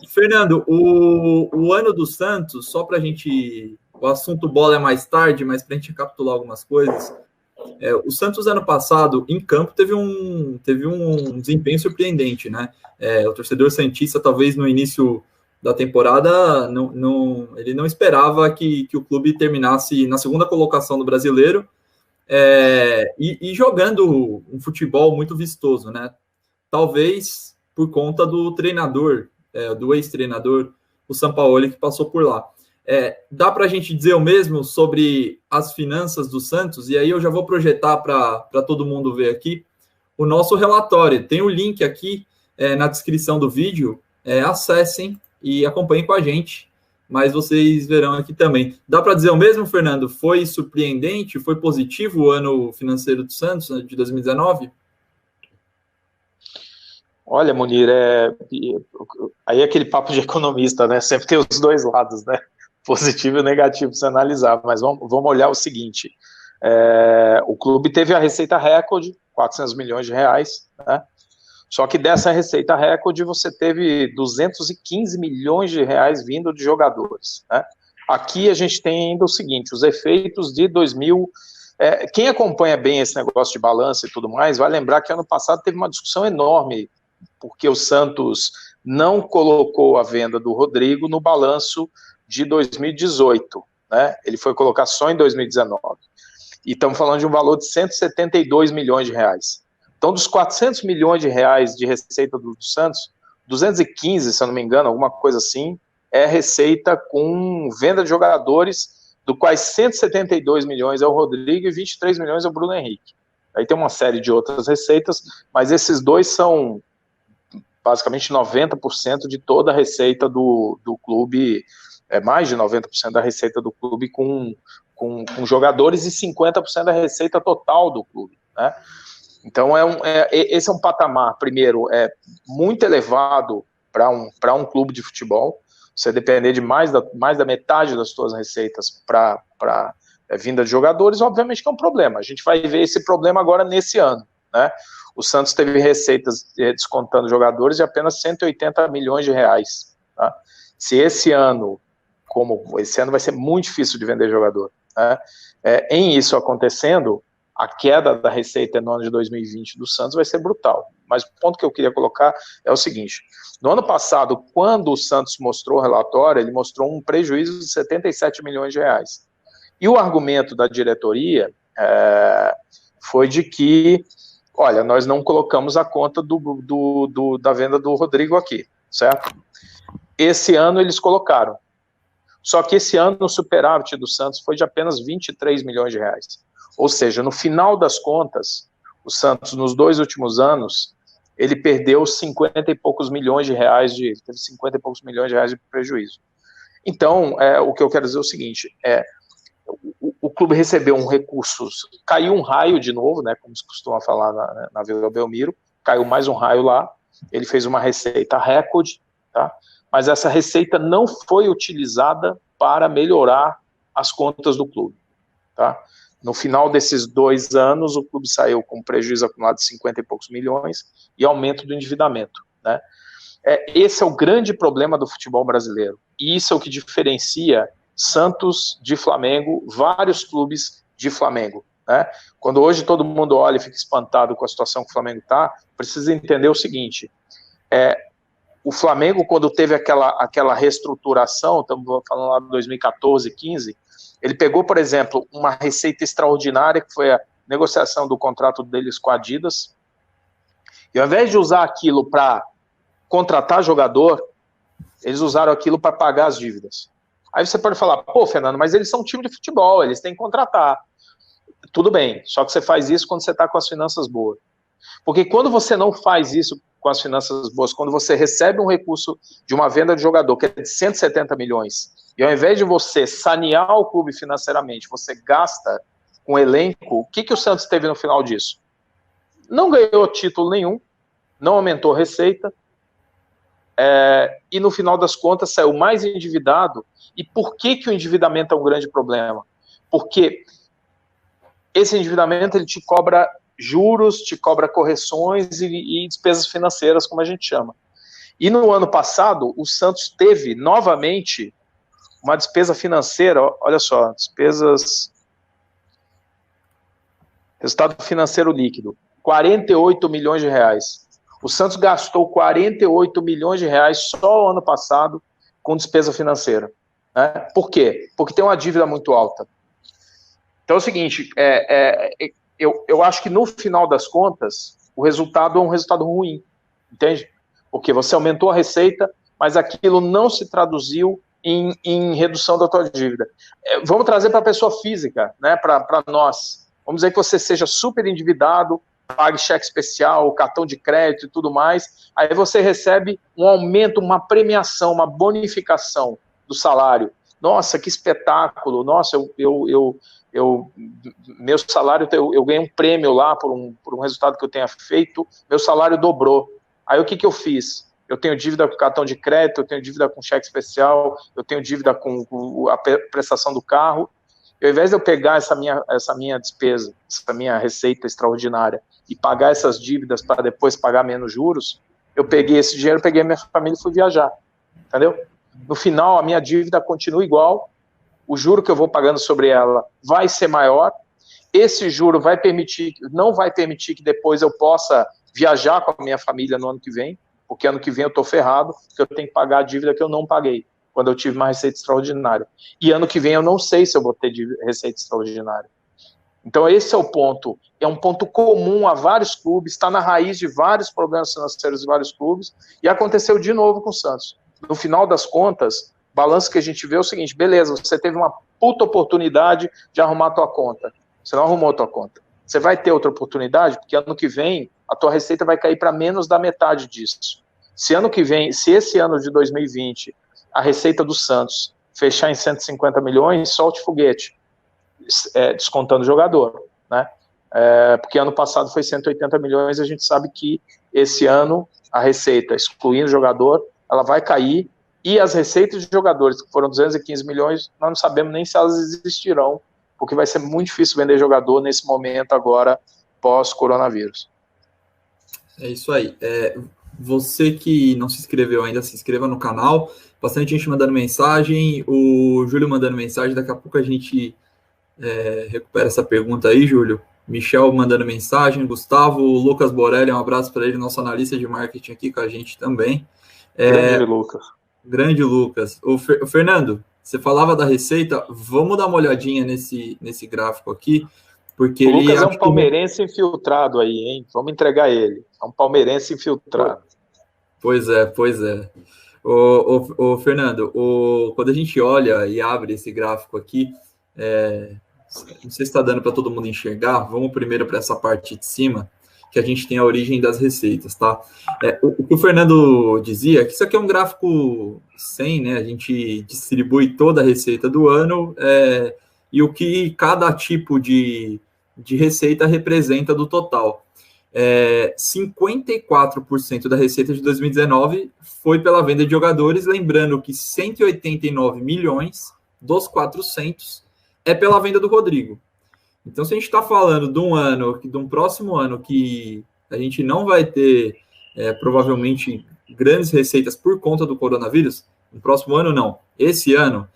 Fernando, o ano do Santos, só para a gente. O assunto bola é mais tarde, mas para a gente recapitular algumas coisas. O Santos, ano passado, em campo, teve um desempenho surpreendente, né? O torcedor santista, talvez no início da temporada, ele não esperava que o clube terminasse na segunda colocação do Brasileiro e jogando um futebol muito vistoso, né? Talvez por conta do treinador, do ex-treinador, o Sampaoli, que passou por lá. Dá para a gente dizer o mesmo sobre as finanças do Santos? E aí eu já vou projetar para todo mundo ver aqui o nosso relatório. Tem o link aqui na descrição do vídeo. Acessem e acompanhem com a gente. Mas vocês verão aqui também. Dá para dizer o mesmo, Fernando? Foi surpreendente? Foi positivo o ano financeiro do Santos, né, de 2019? Olha, Munir, aí é aquele papo de economista, né? Sempre tem os dois lados, né? Positivo e negativo para você analisar, mas vamos olhar o seguinte, o clube teve a receita recorde, 400 milhões de reais, né? Só que dessa receita recorde você teve 215 milhões de reais vindo de jogadores, né? Aqui a gente tem ainda o seguinte, os efeitos de 2000, quem acompanha bem esse negócio de balanço e tudo mais, vai lembrar que ano passado teve uma discussão enorme, porque o Santos não colocou a venda do Rodrigo no balanço de 2018, né? Ele foi colocar só em 2019. E estamos falando de um valor de 172 milhões de reais. Então, dos 400 milhões de reais de receita do Santos, 215, se eu não me engano, alguma coisa assim, é receita com venda de jogadores, do quais 172 milhões é o Rodrigo e 23 milhões é o Bruno Henrique. Aí tem uma série de outras receitas, mas esses dois são basicamente 90% de toda a receita do clube, mais de 90% da receita do clube com jogadores e 50% da receita total do clube, né? Então, esse é um patamar, primeiro, muito elevado para um clube de futebol, você depender de mais da metade das suas receitas para vinda de jogadores, obviamente que é um problema. A gente vai ver esse problema agora nesse ano, né? O Santos teve receitas descontando jogadores de apenas 180 milhões de reais. Tá? Se esse ano vai ser muito difícil de vender jogador, né? Em isso acontecendo, a queda da receita no ano de 2020 do Santos vai ser brutal. Mas o ponto que eu queria colocar é o seguinte, no ano passado, quando o Santos mostrou o relatório, ele mostrou um prejuízo de 77 milhões de reais. E o argumento da diretoria foi de que, olha, nós não colocamos a conta da venda do Rodrigo aqui, certo? Esse ano eles colocaram. Só que esse ano o superávit do Santos foi de apenas 23 milhões de reais. Ou seja, no final das contas, o Santos, nos 2 últimos anos, ele perdeu 50 e poucos milhões de reais, teve 50 e poucos milhões de reais de prejuízo. Então, o que eu quero dizer é o seguinte, o clube recebeu um recurso, caiu um raio de novo, né, como se costuma falar na Vila Belmiro, caiu mais um raio lá, ele fez uma receita recorde, tá? Mas essa receita não foi utilizada para melhorar as contas do clube, tá? No final desses 2 anos, o clube saiu com prejuízo acumulado de 50 e poucos milhões e aumento do endividamento, né? Esse é o grande problema do futebol brasileiro, e isso é o que diferencia Santos de Flamengo, vários clubes de Flamengo, né? Quando hoje todo mundo olha e fica espantado com a situação que o Flamengo está, precisa entender o seguinte, o Flamengo, quando teve aquela reestruturação, estamos falando lá de 2014, 15, ele pegou, por exemplo, uma receita extraordinária, que foi a negociação do contrato deles com a Adidas, e ao invés de usar aquilo para contratar jogador, eles usaram aquilo para pagar as dívidas. Aí você pode falar, pô, Fernando, mas eles são um time de futebol, eles têm que contratar. Tudo bem, só que você faz isso quando você está com as finanças boas. Porque quando você não faz isso com as finanças boas, quando você recebe um recurso de uma venda de jogador que é de 170 milhões, e ao invés de você sanear o clube financeiramente, você gasta com elenco, o que o Santos teve no final disso? Não ganhou título nenhum, não aumentou receita, e no final das contas saiu mais endividado. E por que o endividamento é um grande problema? Porque esse endividamento ele te cobra juros, te cobra correções e despesas financeiras, como a gente chama. E no ano passado, o Santos teve novamente uma despesa financeira, olha só, resultado financeiro líquido, 48 milhões de reais. O Santos gastou 48 milhões de reais só ano passado com despesa financeira. Né? Por quê? Porque tem uma dívida muito alta. Então é o seguinte, eu acho que no final das contas, o resultado é um resultado ruim, entende? Porque você aumentou a receita, mas aquilo não se traduziu em redução da tua dívida. Vamos trazer para a pessoa física, né, para nós. Vamos dizer que você seja super endividado, pague cheque especial, cartão de crédito e tudo mais, aí você recebe um aumento, uma premiação, uma bonificação do salário. Nossa, que espetáculo! Nossa, meu salário, eu ganhei um prêmio lá por um resultado que eu tenha feito, meu salário dobrou. Aí o que eu fiz? Eu tenho dívida com cartão de crédito, eu tenho dívida com cheque especial, eu tenho dívida com a prestação do carro. Ao invés de eu pegar essa minha despesa, essa minha receita extraordinária e pagar essas dívidas para depois pagar menos juros, eu peguei esse dinheiro, peguei a minha família e fui viajar. Entendeu? No final, a minha dívida continua igual, o juro que eu vou pagando sobre ela vai ser maior, esse juro não vai permitir que depois eu possa viajar com a minha família no ano que vem, porque ano que vem eu estou ferrado, porque eu tenho que pagar a dívida que eu não paguei, quando eu tive uma receita extraordinária. E ano que vem eu não sei se eu vou ter receita extraordinária. Então esse é o ponto, é um ponto comum a vários clubes, está na raiz de vários problemas financeiros de vários clubes, e aconteceu de novo com o Santos. No final das contas, o balanço que a gente vê é o seguinte, beleza, você teve uma puta oportunidade de arrumar a tua conta, você não arrumou a tua conta. Você vai ter outra oportunidade, porque ano que vem a tua receita vai cair para menos da metade disso. Se esse ano de 2020, a receita do Santos fechar em 150 milhões, solte foguete, descontando o jogador, né? Porque ano passado foi 180 milhões, a gente sabe que esse ano a receita, excluindo o jogador, ela vai cair, e as receitas de jogadores, que foram 215 milhões, nós não sabemos nem se elas existirão, porque vai ser muito difícil vender jogador nesse momento agora, pós-coronavírus. É isso aí. Você que não se inscreveu ainda, se inscreva no canal. Bastante gente mandando mensagem, o Júlio mandando mensagem. Daqui a pouco a gente recupera essa pergunta aí, Júlio. Michel mandando mensagem, Gustavo, Lucas Borelli, um abraço para ele, nosso analista de marketing aqui com a gente também. Grande Lucas. Grande Lucas. O Fernando, você falava da receita, vamos dar uma olhadinha nesse gráfico aqui, porque o Lucas é um palmeirense infiltrado aí, hein? Vamos entregar ele. É um palmeirense infiltrado. Pois é. O Fernando, quando a gente olha e abre esse gráfico aqui, não sei se está dando para todo mundo enxergar, vamos primeiro para essa parte de cima, que a gente tem a origem das receitas, tá? O que o Fernando dizia é que isso aqui é um gráfico 100, né? A gente distribui toda a receita do ano e o que cada tipo de receita representa do total. 54% da receita de 2019 foi pela venda de jogadores, lembrando que 189 milhões dos 400 é pela venda do Rodrigo. Então, se a gente está falando de um próximo ano que a gente não vai ter, provavelmente, grandes receitas por conta do coronavírus, no próximo ano não, esse ano,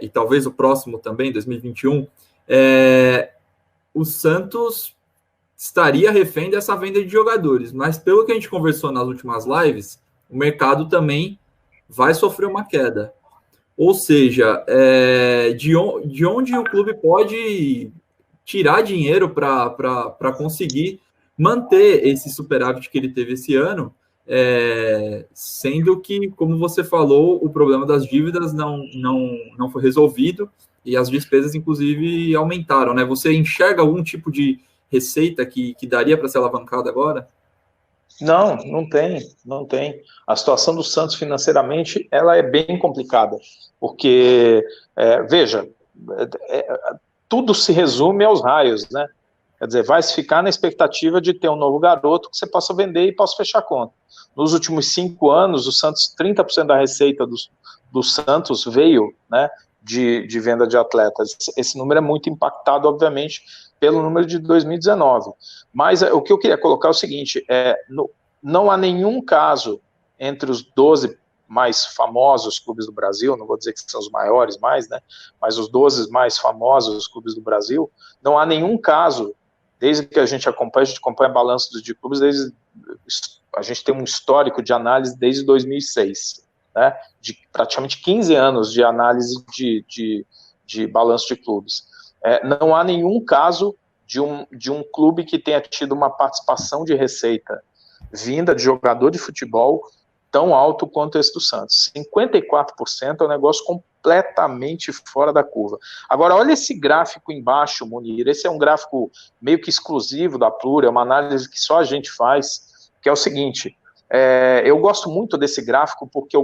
e talvez o próximo também, 2021, o Santos estaria refém dessa venda de jogadores, mas pelo que a gente conversou nas últimas lives, o mercado também vai sofrer uma queda. Ou seja, de onde o clube pode tirar dinheiro para conseguir manter esse superávit que ele teve esse ano, sendo que, como você falou, o problema das dívidas não foi resolvido e as despesas, inclusive, aumentaram, né? Você enxerga algum tipo de receita que daria para ser alavancada agora? Não tem. A situação do Santos financeiramente, ela é bem complicada, porque, veja, tudo se resume aos raios, né? Quer dizer, vai se ficar na expectativa de ter um novo garoto que você possa vender e possa fechar a conta. Nos últimos 5 anos, o Santos, 30% da receita do Santos veio, né, de venda de atletas. Esse número é muito impactado, obviamente, pelo número de 2019. Mas o que eu queria colocar é o seguinte, não há nenhum caso entre os 12 mais famosos clubes do Brasil, não vou dizer que são os maiores mais, né, mas os 12 mais famosos clubes do Brasil, não há nenhum caso, desde que a gente acompanha balanços de clubes, a gente tem um histórico de análise desde 2006, né, de praticamente 15 anos de análise de balanço de clubes. Não há nenhum caso de um clube que tenha tido uma participação de receita vinda de jogador de futebol tão alto quanto esse do Santos. 54% é um negócio completamente fora da curva. Agora, olha esse gráfico embaixo, Munir. Esse é um gráfico meio que exclusivo da Plura, é uma análise que só a gente faz, que é o seguinte, eu gosto muito desse gráfico, porque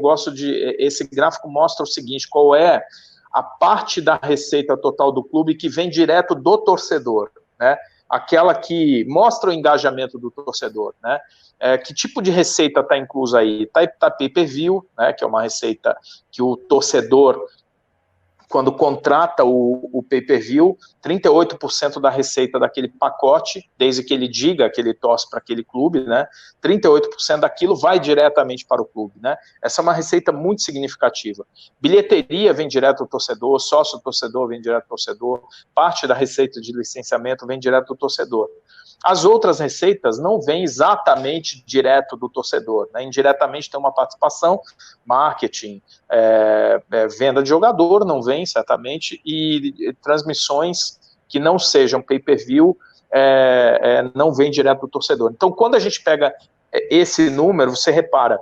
esse gráfico mostra o seguinte, qual é a parte da receita total do clube que vem direto do torcedor, né? Aquela que mostra o engajamento do torcedor, né? Que tipo de receita está inclusa aí? Está pay-per-view, né, que é uma receita que o torcedor, quando contrata o pay-per-view, 38% da receita daquele pacote, desde que ele diga que ele torce para aquele clube, né, 38% daquilo vai diretamente para o clube, né? Essa é uma receita muito significativa. Bilheteria vem direto do torcedor, sócio-torcedor vem direto do torcedor, parte da receita de licenciamento vem direto do torcedor. As outras receitas não vêm exatamente direto do torcedor, né? Indiretamente tem uma participação, marketing, venda de jogador não vem certamente, e transmissões que não sejam pay-per-view não vêm direto do torcedor. Então, quando a gente pega esse número, você repara,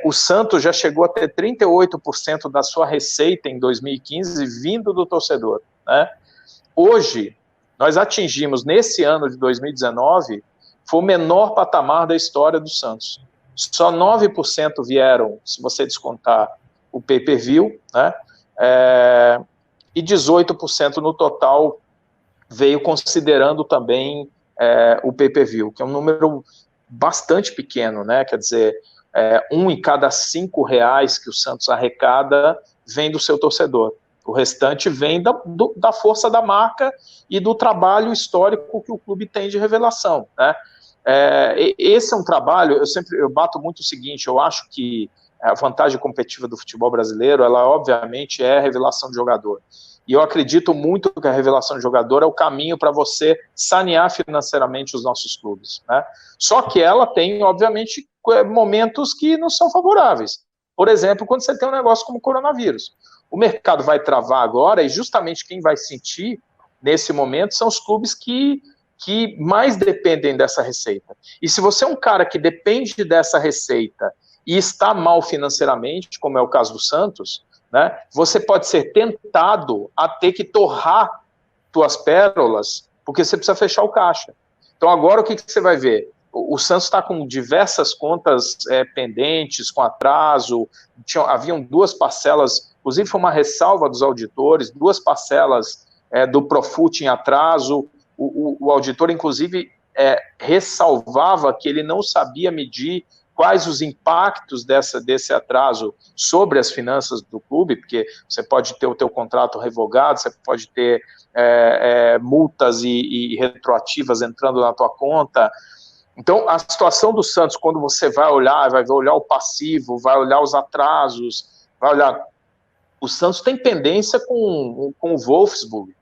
o Santos já chegou a ter 38% da sua receita em 2015 vindo do torcedor, né? Hoje, nós atingimos, nesse ano de 2019, foi o menor patamar da história do Santos. Só 9% vieram, se você descontar o pay-per-view, né? E 18% no total veio considerando também o pay-per-view, que é um número bastante pequeno, né? Quer dizer, 1 em cada 5 reais que o Santos arrecada vem do seu torcedor. O restante vem da força da marca e do trabalho histórico que o clube tem de revelação, né? Esse é um trabalho, eu bato muito o seguinte, eu acho que a vantagem competitiva do futebol brasileiro, ela obviamente é a revelação de jogador. E eu acredito muito que a revelação de jogador é o caminho para você sanear financeiramente os nossos clubes, né? Só que ela tem, obviamente, momentos que não são favoráveis. Por exemplo, quando você tem um negócio como o coronavírus. O mercado vai travar agora e justamente quem vai sentir nesse momento são os clubes que mais dependem dessa receita. E se você é um cara que depende dessa receita e está mal financeiramente, como é o caso do Santos, né, você pode ser tentado a ter que torrar tuas pérolas, porque você precisa fechar o caixa. Então agora o que você vai ver? O Santos está com diversas contas pendentes, com atraso, haviam 2 parcelas, inclusive foi uma ressalva dos auditores, 2 parcelas do Profut em atraso, o auditor inclusive ressalvava que ele não sabia medir quais os impactos desse atraso sobre as finanças do clube, porque você pode ter o teu contrato revogado, você pode ter multas e retroativas entrando na tua conta. Então, a situação do Santos, quando você vai olhar o passivo, vai olhar os atrasos, vai olhar... O Santos tem pendência com o Wolfsburg,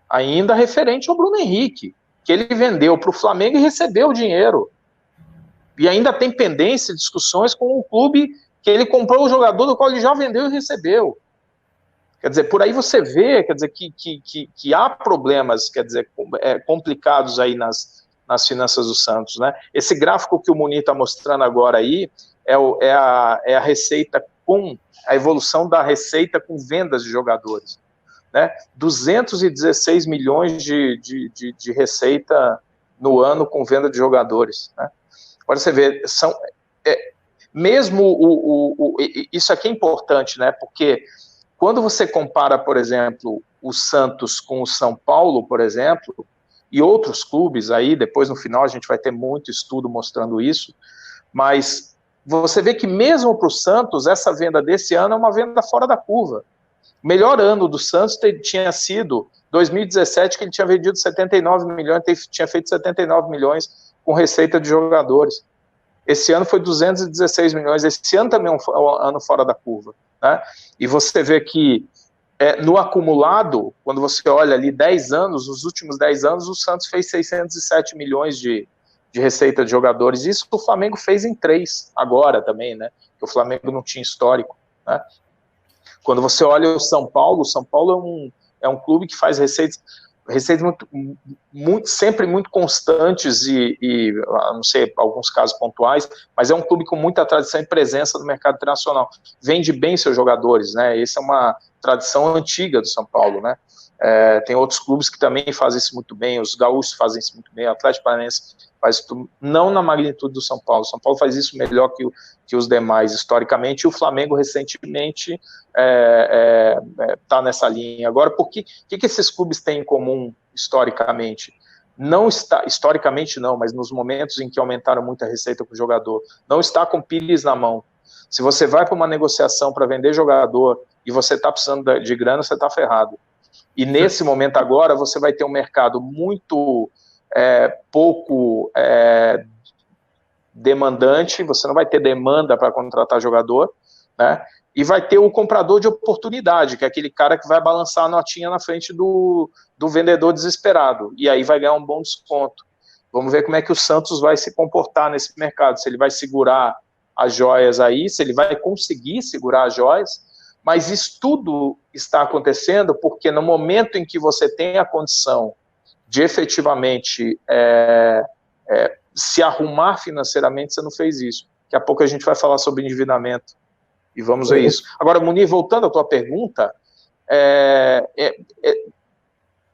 ainda referente ao Bruno Henrique, que ele vendeu para o Flamengo e recebeu o dinheiro. E ainda tem pendência, discussões com o clube que ele comprou o jogador do qual ele já vendeu e recebeu. Quer dizer, por aí você vê, quer dizer, que há problemas, quer dizer, complicados aí nas finanças do Santos, né? Esse gráfico que o Munir está mostrando agora aí é a receita com a evolução da receita com vendas de jogadores, né? 216 milhões de receita no ano com venda de jogadores, né? Agora você vê, mesmo isso aqui é importante, né? Porque quando você compara, por exemplo, o Santos com o São Paulo, por exemplo, e outros clubes aí, depois no final a gente vai ter muito estudo mostrando isso, mas você vê que mesmo para o Santos, essa venda desse ano é uma venda fora da curva. O melhor ano do Santos tinha sido 2017, que ele tinha vendido 79 milhões, tinha feito 79 milhões com receita de jogadores. esse ano foi 216 milhões, esse ano também é um ano fora da curva, né? E você vê que no acumulado, quando você olha ali 10 anos, nos últimos 10 anos, o Santos fez 607 milhões de receita de jogadores. Isso o Flamengo fez em 3 agora também, né? Porque o Flamengo não tinha histórico, né? Quando você olha o São Paulo é um clube que faz receitas sempre muito constantes e, não sei, alguns casos pontuais, mas é um clube com muita tradição e presença no mercado internacional. Vende bem seus jogadores, né? Essa é uma tradição antiga do São Paulo, né? Tem outros clubes que também fazem isso muito bem, os gaúchos fazem isso muito bem, o Atlético Paranaense faz isso, não na magnitude do São Paulo. O São Paulo faz isso melhor que os demais, historicamente, e o Flamengo, recentemente, está nessa linha. Agora, por que esses clubes têm em comum, historicamente? Não está, historicamente não, mas nos momentos em que aumentaram muito a receita para o jogador, não está com pires na mão. Se você vai para uma negociação para vender jogador e você está precisando de grana, você está ferrado. E nesse momento agora, você vai ter um mercado muito pouco demandante, você não vai ter demanda para contratar jogador, né? E vai ter o comprador de oportunidade, que é aquele cara que vai balançar a notinha na frente do vendedor desesperado, e aí vai ganhar um bom desconto. Vamos ver como é que o Santos vai se comportar nesse mercado, se ele vai segurar as joias aí, se ele vai conseguir segurar as joias, mas isso tudo está acontecendo porque no momento em que você tem a condição de efetivamente se arrumar financeiramente, você não fez isso. Daqui a pouco a gente vai falar sobre endividamento e vamos ver isso. Agora, Munir, voltando à tua pergunta,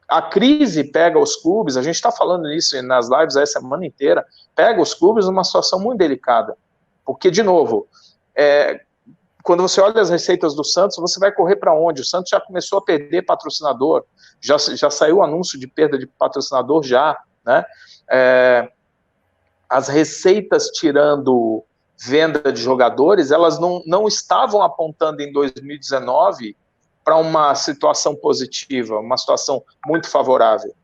a crise pega os clubes, a gente está falando isso nas lives a semana inteira, pega os clubes numa situação muito delicada, porque, de novo, quando você olha as receitas do Santos, você vai correr para onde? O Santos já começou a perder patrocinador, já saiu o anúncio de perda de patrocinador já, né? As receitas tirando venda de jogadores, elas não estavam apontando em 2019 para uma situação positiva, uma situação muito favorável.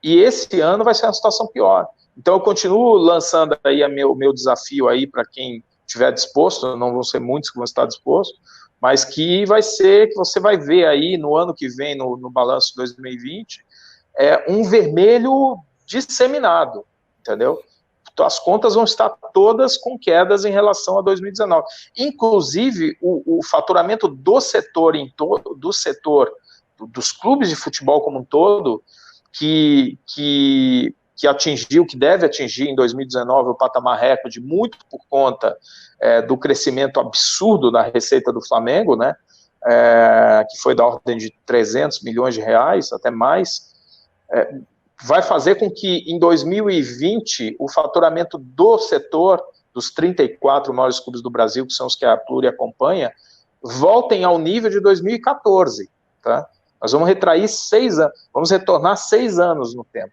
E esse ano vai ser uma situação pior. Então eu continuo lançando aí o meu desafio aí para quem estiver disposto, não vão ser muitos que vão estar dispostos, mas que vai ser, que você vai ver aí no ano que vem, no balanço 2020, um vermelho disseminado, entendeu? Então as contas vão estar todas com quedas em relação a 2019. Inclusive, o faturamento do setor dos clubes de futebol como um todo, que atingiu, que deve atingir em 2019 o patamar recorde, muito por conta do crescimento absurdo da receita do Flamengo, né, que foi da ordem de 300 milhões de reais, até mais, vai fazer com que em 2020 o faturamento do setor, dos 34 maiores clubes do Brasil, que são os que a Pluri acompanha, voltem ao nível de 2014, tá? Nós vamos retrair 6 anos, vamos retornar 6 anos no tempo.